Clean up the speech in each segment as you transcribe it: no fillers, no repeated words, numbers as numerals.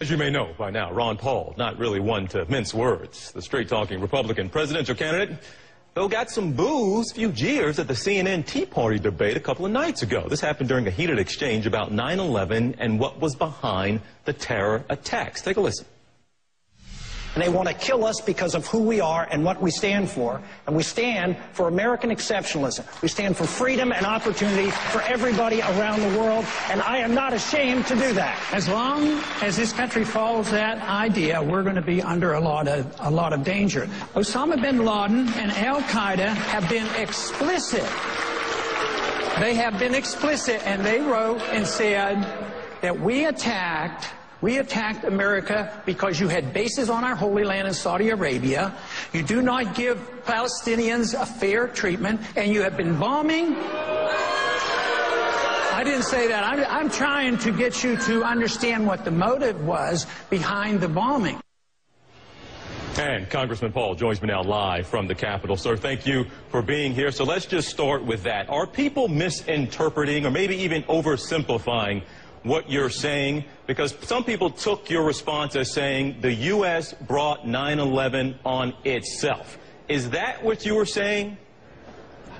As you may know by now, Ron Paul, not really one to mince words. The straight-talking Republican presidential candidate, though, got some boos, few jeers at the CNN Tea Party debate a couple of nights ago. This happened during a heated exchange about 9/11 and what was behind the terror attacks. Take a listen. And they want to kill us because of who we are and what we stand for. And we stand for American exceptionalism. We stand for freedom and opportunity for everybody around the world. And I am not ashamed to do that. As long as this country follows that idea, we're going to be under a lot of danger. Osama bin Laden and Al-Qaeda have been explicit. They have been explicit, and they wrote and said that we attacked America because you had bases on our Holy Land in Saudi Arabia. You do not give Palestinians a fair treatment, and you have been bombing. I didn't say that. I'm trying to get you to understand what the motive was behind the bombing. And Congressman Paul joins me now live from the Capitol. Sir, thank you for being here. So let's just start with that. Are people misinterpreting or maybe even oversimplifying what you're saying? Because some people took your response as saying the U.S. brought 9/11 on itself. Is that what you were saying?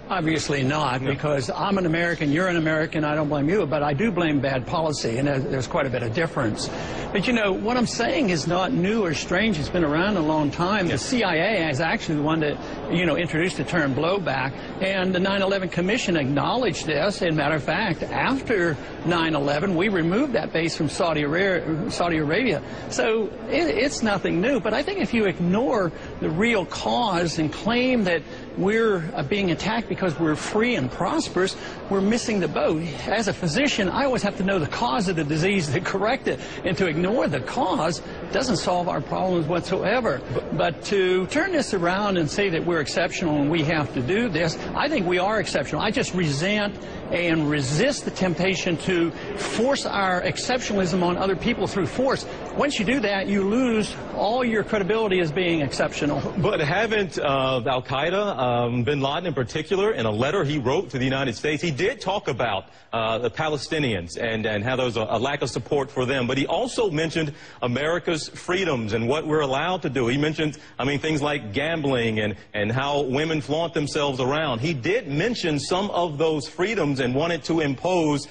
Obviously not, because I'm an American, you're an American, I don't blame you, but I do blame bad policy, and there's quite a bit of difference. But, you know, what I'm saying is not new or strange. It's been around a long time. The CIA is actually the one that, you know, introduced the term blowback, and the 9/11 Commission acknowledged this. As a matter of fact, after 9/11, we removed that base from Saudi Arabia. So it's nothing new. But I think if you ignore the real cause and claim that we're being attacked because we're free and prosperous, we're missing the boat. As a physician, I always have to know the cause of the disease to correct it, and to ignore the cause doesn't solve our problems whatsoever. But to turn this around and say that we're exceptional and we have to do this, I think we are exceptional. I just resent and resist the temptation to force our exceptionalism on other people through force. Once you do that, you lose all your credibility as being exceptional. But haven't Al-Qaeda, bin Laden in particular, in a letter he wrote to the United States, he did talk about the Palestinians and how there was a lack of support for them. But he also mentioned America's freedoms and what we're allowed to do. He mentioned, I mean, things like gambling and how women flaunt themselves around. He did mention some of those freedoms and wanted to impose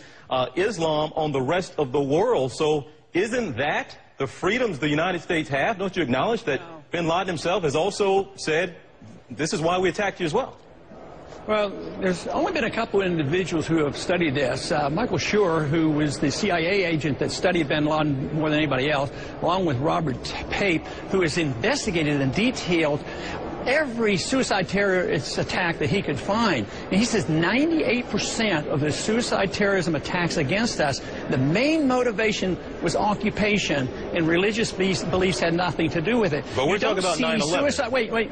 Islam on the rest of the world. So isn't that the freedoms the United States have? Don't you acknowledge that bin Laden himself has also said, this is why we attacked you as well? Well, there's only been a couple of individuals who have studied this. Michael Schur, who was the CIA agent that studied bin Laden more than anybody else, along with Robert Pape, who has investigated and detailed every suicide terrorist attack that he could find. And he says 98% of the suicide terrorism attacks against us, the main motivation was occupation, and religious beliefs had nothing to do with it. But we're talking about 9/11. Wait.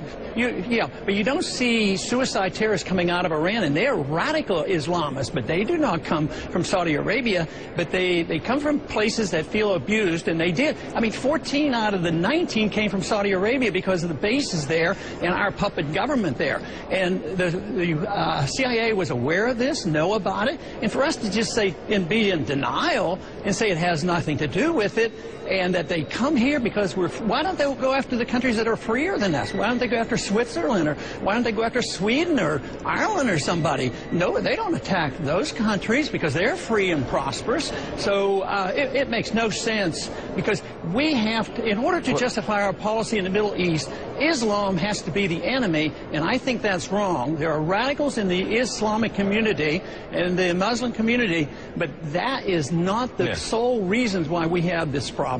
But you don't see suicide terrorists coming out of Iran, and they're radical Islamists, but they do not come from Saudi Arabia, but they come from places that feel abused, and they did. I mean, 14 out of the 19 came from Saudi Arabia because of the bases there and our puppet government there. And the CIA was aware of this, know about it, and for us to just say and be in denial and say it has nothing to do with it, and that they come here because why don't they go after the countries that are freer than us? Why don't they go after Switzerland, or why don't they go after Sweden or Ireland or somebody? No, they don't attack those countries because they're free and prosperous. So it makes no sense, because we have to, in order to justify our policy in the Middle East, Islam has to be the enemy, and I think that's wrong. There are radicals in the Islamic community and the Muslim community, but that is not the sole reasons why we have this problem.